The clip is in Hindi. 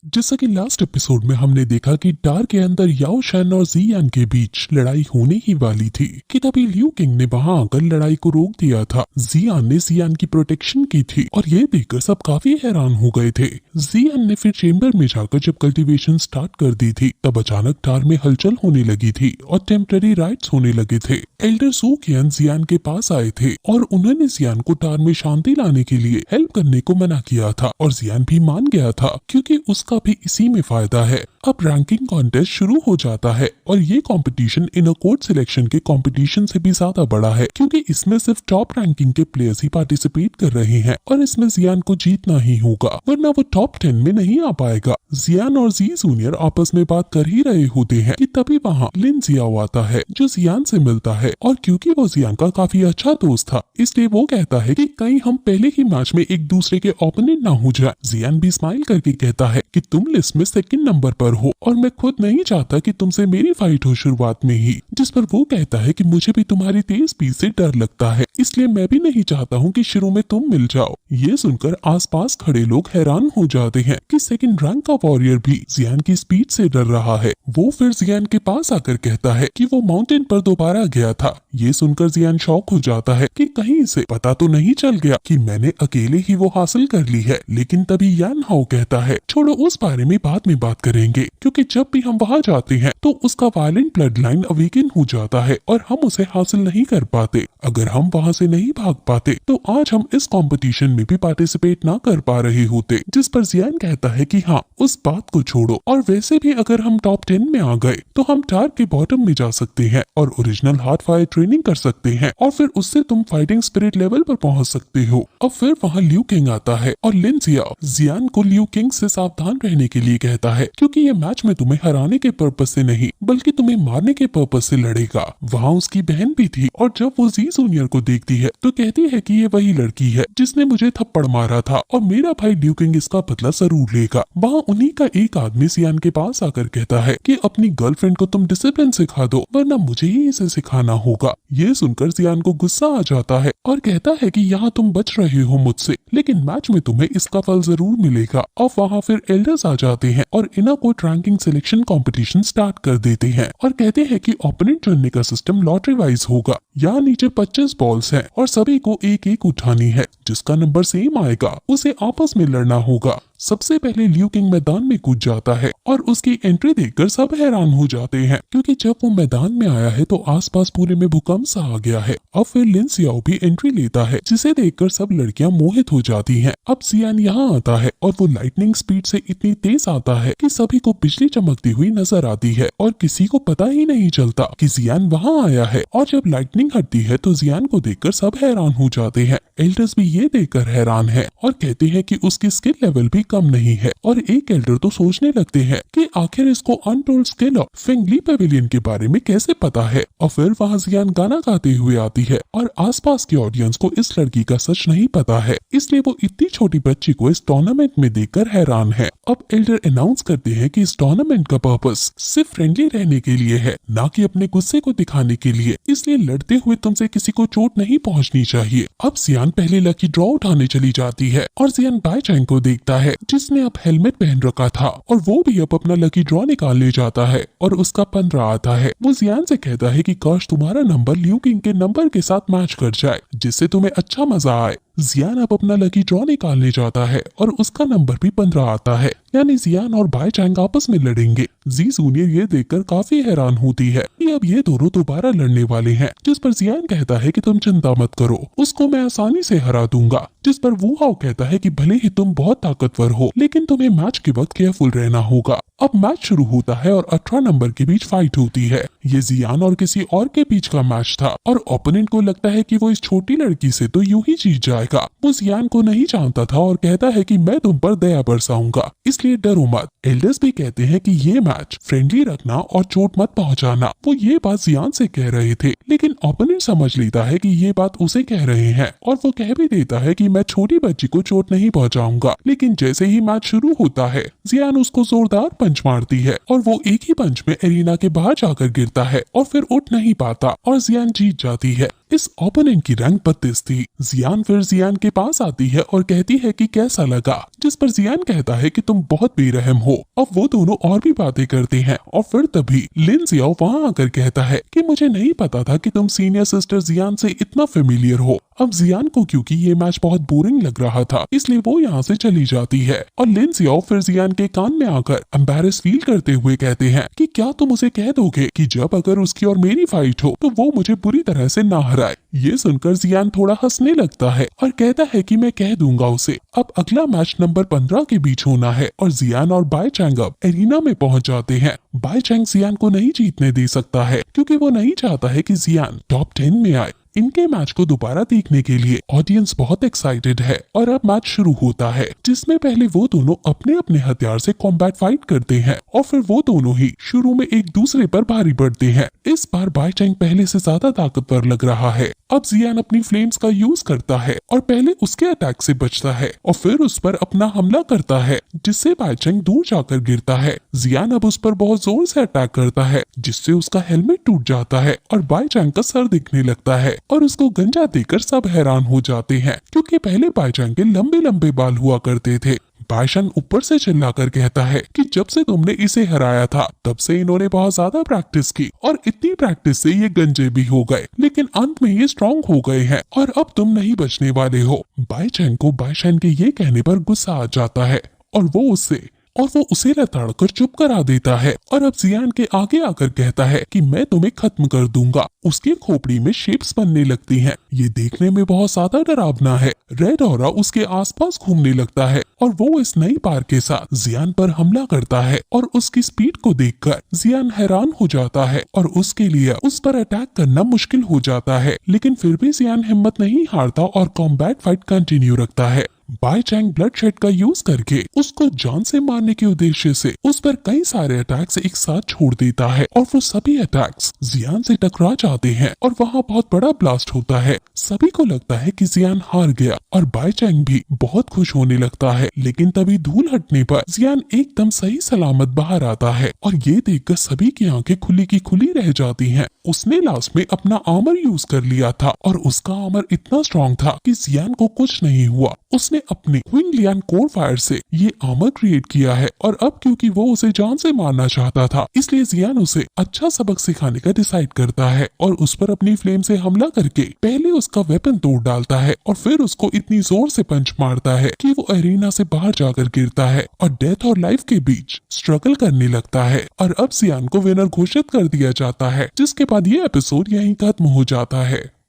जैसा कि लास्ट एपिसोड में हमने देखा कि टार के अंदर याओ शैन और जियान के बीच लड़ाई होने ही वाली थी कि तभी लियू किंग ने वहां आकर लड़ाई को रोक दिया था। जियान ने जियान की प्रोटेक्शन की थी और ये देखकर सब काफी हैरान हो गए थे। जियान ने फिर चेम्बर में जाकर जब कल्टीवेशन स्टार्ट कर दी थी तब अचानक टार में हलचल होने लगी थी और टेम्पररी राइट्स होने लगे थे। एल्डर सू कियान जियान के पास आए थे और उन्होंने जियान को टार में शांति लाने के लिए हेल्प करने को मना किया था और जियान भी मान गया था क्योंकि उसका भी इसी में फायदा है। अब रैंकिंग कॉन्टेस्ट शुरू हो जाता है और ये कंपटीशन इनर कोड सिलेक्शन के कंपटीशन से भी ज्यादा बड़ा है क्योंकि इसमें सिर्फ टॉप रैंकिंग के प्लेयर्स ही पार्टिसिपेट कर रहे हैं और इसमें जियान को जीतना ही होगा वरना वो टॉप 10 में नहीं आ पाएगा। जियान और जी जूनियर आपस में बात कर ही रहे होते हैं कि तभी वहाँ लिन जियाओ आता है जो जियान से मिलता है और क्योंकि वो जियान का काफी अच्छा दोस्त था इसलिए वो कहता है कि कहीं हम पहले ही मैच में एक दूसरे के ओपोनेंट ना हो जाए। जियान भी स्माइल करके कहता है कि तुम लिस्ट में सेकंड नंबर पर हो और मैं खुद नहीं चाहता कि तुमसे मेरी फाइट हो शुरुआत में ही, जिस पर वो कहता है कि मुझे भी तुम्हारी तेज स्पीड से डर लगता है इसलिए मैं भी नहीं चाहता हूँ कि शुरू में तुम मिल जाओ। ये सुनकर आसपास खड़े लोग हैरान हो जाते हैं कि सेकंड रैंक का वॉरियर भी जियान की स्पीड से डर रहा है। वो फिर जियान के पास आकर कहता है कि वो माउंटेन पर दोबारा गया था। ये सुनकर जियान शॉक हो जाता है कि कहीं इसे पता तो नहीं चल गया कि मैंने अकेले ही वो हासिल कर ली है। लेकिन तभी यान हाओ कहता है छोड़ो उस बारे में बाद में बात करेंगे क्योंकि जब भी हम वहाँ जाते हैं तो उसका वायलेंट ब्लड लाइन अवेकन हो जाता है और हम उसे हासिल नहीं कर पाते। अगर हम वहाँ से नहीं भाग पाते तो आज हम इस कंपटीशन में भी पार्टिसिपेट ना कर पा रहे होते। जिस पर जियान कहता है कि हाँ उस बात को छोड़ो और वैसे भी अगर हम टॉप 10 में आ गए तो हम टार के बॉटम में जा सकते हैं और ओरिजिनल हार्ड फायर ट्रेनिंग कर सकते हैं और फिर उससे तुम फाइटिंग स्पिरिट लेवल पर पहुंच सकते हो। अब फिर वहाँ लियू किंग आता है और लिन जियाओ जियान को लियू किंग से सावधान रहने के लिए कहता है क्योंकि ये मैच में तुम्हें हराने के पर्पज से नहीं बल्कि तुम्हें मारने के पर्पज से लड़ेगा। वहाँ उसकी बहन भी थी और जब वो जी जूनियर को देखती है तो कहती है कि ये वही लड़की है जिसने मुझे थप्पड़ मारा था और मेरा भाई लियू किंग इसका बदला जरूर लेगा। वहाँ उन्हीं का एक आदमी जियान के पास आकर कहता है कि अपनी गर्लफ्रेंड को तुम डिसिप्लिन सिखा दो वरना मुझे ही इसे सिखाना होगा। ये सुनकर जियान को गुस्सा आ जाता है और कहता है कि यहाँ तुम बच रहे हो मुझसे लेकिन मैच में तुम्हें इसका फल जरूर मिलेगा। और वहाँ फिर एल्डर्स आ जाते हैं और inner code ranking selection competition start कर देते हैं और कहते हैं कि ओपोनेंट चुनने का सिस्टम लॉटरी वाइज होगा। यहाँ नीचे 25 बॉल्स हैं और सभी को एक एक उठानी है। जिसका नंबर सेम आएगा उसे आपस में लड़ना होगा। सबसे पहले लियू किंग मैदान में कूद जाता है और उसकी एंट्री देखकर सब हैरान हो जाते हैं क्योंकि जब वो मैदान में आया है तो आसपास पूरे में भूकंप सा आ गया है। अब फिर लिन जियाओ भी एंट्री लेता है जिसे देखकर सब लड़कियां मोहित हो जाती हैं। अब जियान यहाँ आता है और वो लाइटनिंग स्पीड से इतनी तेज आता है कि सभी को बिजली चमकती हुई नजर आती है और किसी को पता ही नहीं चलता कि जियान वहाँ आया है। और जब लाइटनिंग हटती है तो जियान को देखकर सब हैरान हो जाते हैं। एल्डर्स भी ये देखकर हैरान है और कहते हैं कि उसकी स्किल लेवल भी कम नहीं है और एक एल्डर तो सोचने लगते हैं कि आखिर इसको अनटोल्ड स्किल ऑफ फेंगली पेविलियन के बारे में कैसे पता है। और फिर वहाँ जियान गाना गाते हुए आती है और आसपास के ऑडियंस को इस लड़की का सच नहीं पता है इसलिए वो इतनी छोटी बच्ची को इस टूर्नामेंट में देखकर हैरान है। अब एल्डर अनाउंस करते हैं कि इस टूर्नामेंट का पर्पस सिर्फ फ्रेंडली रहने के लिए है ना कि अपने गुस्से को दिखाने के लिए, इसलिए लड़ते हुए तुमसे किसी को चोट नहीं पहुंचनी चाहिए। अब जियान पहले लकी ड्रॉ उठाने चली जाती है और जियान बाई चैंग को देखता है जिसने अब हेलमेट पहन रखा था और वो भी अब अपना लकी ड्रॉ निकालने जाता है और उसका 15 आता है। वो जियान से कहता है कि काश तुम्हारा नंबर लियू किंग के नंबर के साथ मैच कर जाए जिससे तुम्हें अच्छा मजा आए। जियान अब अपना लकी ड्रॉ निकालने जाता है और उसका नंबर भी 15 आता है यानी जियान और बाई चैंग आपस में लड़ेंगे। जी जूनियर ये देखकर काफी हैरान होती है कि अब ये दोनों दोबारा लड़ने वाले हैं। जिस पर जियान कहता है कि तुम चिंता मत करो उसको मैं आसानी से हरा दूंगा। जिस पर वू हाओ कहता है कि भले ही तुम बहुत ताकतवर हो लेकिन तुम्हें मैच के वक्त केयरफुल रहना होगा। अब मैच शुरू होता है और 18 नंबर के बीच फाइट होती है। ये जियान और किसी और के बीच का मैच था और ओपोनेंट को लगता है कि वो इस छोटी लड़की से तो यूं ही जीत जाएगा। वो जियान को नहीं जानता था और कहता है कि मैं तुम पर दया बरसाऊंगा इसलिए डरो मत। एल्डर्स भी कहते हैं कि ये मैच फ्रेंडली रखना और चोट मत पहुंचाना। वो ये बात जियान से कह रहे थे लेकिन ओपोनेंट समझ लेता है कि ये बात उसे कह रहे हैं और वो कह भी देता है कि मैं छोटी बच्ची को चोट नहीं पहुंचाऊंगा। लेकिन जैसे ही मैच शुरू होता है जियान उसको जोरदार पंच मारती है और वो एक ही पंच में एरिना के बाहर जाकर गिरता है और फिर उठ नहीं पाता और जियान जीत जाती है। इस ओपोनेंट की रैंक 32 थी। जियान फिर जियान के पास आती है और कहती है कि कैसा लगा, जिस पर जियान कहता है कि तुम बहुत बेरहम हो। अब वो दोनों और भी बातें करते हैं और फिर तभी लिन जियाओ वहाँ आकर कहता है कि मुझे नहीं पता था कि तुम सीनियर सिस्टर जियान से इतना फेमिलियर हो। अब जियान को क्योंकि ये मैच बहुत बोरिंग लग रहा था इसलिए वो यहाँ से चली जाती है और लिन जियाओ फिर जियान के कान में आकर एम्बैरेस फील करते हुए कहते हैं कि क्या तुम उसे कह दोगे कि जब अगर उसकी और मेरी फाइट हो तो वो मुझे बुरी तरह से ना हराए। ये सुनकर जियान थोड़ा हंसने लगता है और कहता है कि मैं कह दूंगा उसे। अब अगला मैच नंबर 15 के बीच होना है और जियान और बाई चैंग अब एरिना में पहुंच जाते हैं। बाई चैंग जियान को नहीं जीतने दे सकता है क्योंकि वो नहीं चाहता है कि जियान टॉप 10 में आए। इनके मैच को दोबारा देखने के लिए ऑडियंस बहुत एक्साइटेड है और अब मैच शुरू होता है जिसमें पहले वो दोनों अपने अपने हथियार से कॉम्बैट फाइट करते हैं और फिर वो दोनों ही शुरू में एक दूसरे पर भारी पड़ते हैं। इस बार बाई चैंग पहले से ज्यादा ताकतवर लग रहा है। अब जियान अपनी फ्लेम्स का यूज करता है और पहले उसके अटैक से बचता है और फिर उस पर अपना हमला करता है जिससे बाई चैंग दूर जाकर गिरता है। जियान अब उस पर बहुत जोर से अटैक करता है जिससे उसका हेलमेट टूट जाता है और बाई चैंग का सर दिखने लगता है और उसको गंजा देकर सब हैरान हो जाते हैं क्योंकि पहले बाई चैंग के लंबे लंबे बाल हुआ करते थे। बाई चैंग ऊपर से चिल्लाकर कहता है कि जब से तुमने इसे हराया था तब से इन्होंने बहुत ज्यादा प्रैक्टिस की और इतनी प्रैक्टिस से ये गंजे भी हो गए लेकिन अंत में ये स्ट्रांग हो गए हैं और अब तुम नहीं बचने वाले हो। बाई चैंग को बाई चैंग के ये कहने पर गुस्सा आ जाता है और वो उसे लताड़ कर चुप करा देता है और अब जियान के आगे आकर कहता है कि मैं तुम्हें खत्म कर दूंगा। उसकी खोपड़ी में शेप्स बनने लगती हैं। ये देखने में बहुत ज्यादा डरावना है। रेड ऑरा उसके आसपास घूमने लगता है और वो इस नई पार के साथ जियान पर हमला करता है और उसकी स्पीड को देखकर जियान हैरान हो जाता है और उसके लिए उस पर अटैक करना मुश्किल हो जाता है लेकिन फिर भी जियान हिम्मत नहीं हारता और कॉम्बैट फाइट कंटिन्यू रखता है। बाई चैंग ब्लड शेड का यूज करके उसको जान से मारने के उद्देश्य से उस पर कई सारे अटैक्स एक साथ छोड़ देता है और वो सभी अटैक्स जियान से टकरा जाते हैं और वहाँ बहुत बड़ा ब्लास्ट होता है। सभी को लगता है कि जियान हार गया और बाई चैंग भी बहुत खुश होने लगता है लेकिन तभी धूल हटने पर जियान एकदम सही सलामत बाहर आता है और ये देखकर सभी की आंखें खुली की खुली रह जाती हैं। उसने लास्ट में अपना आर्मर यूज कर लिया था और उसका आर्मर इतना स्ट्रॉन्ग था कि जियान को कुछ नहीं हुआ। उसने अपने क्विंग लियान कोर फायर से ये आर्मर क्रिएट किया है और अब क्योंकि वो उसे जान से मारना चाहता था इसलिए जियान उसे अच्छा सबक सिखाने का डिसाइड करता है और उस पर अपनी फ्लेम से हमला करके पहले उसका वेपन तोड़ डालता है और फिर उसको इतनी जोर से पंच मारता है कि वो एरिना से बाहर जाकर गिरता है और डेथ और लाइफ के बीच स्ट्रगल करने लगता है और अब जियान को विनर घोषित कर दिया जाता है जिसके बाद ये एपिसोड यहीं खत्म हो जाता है।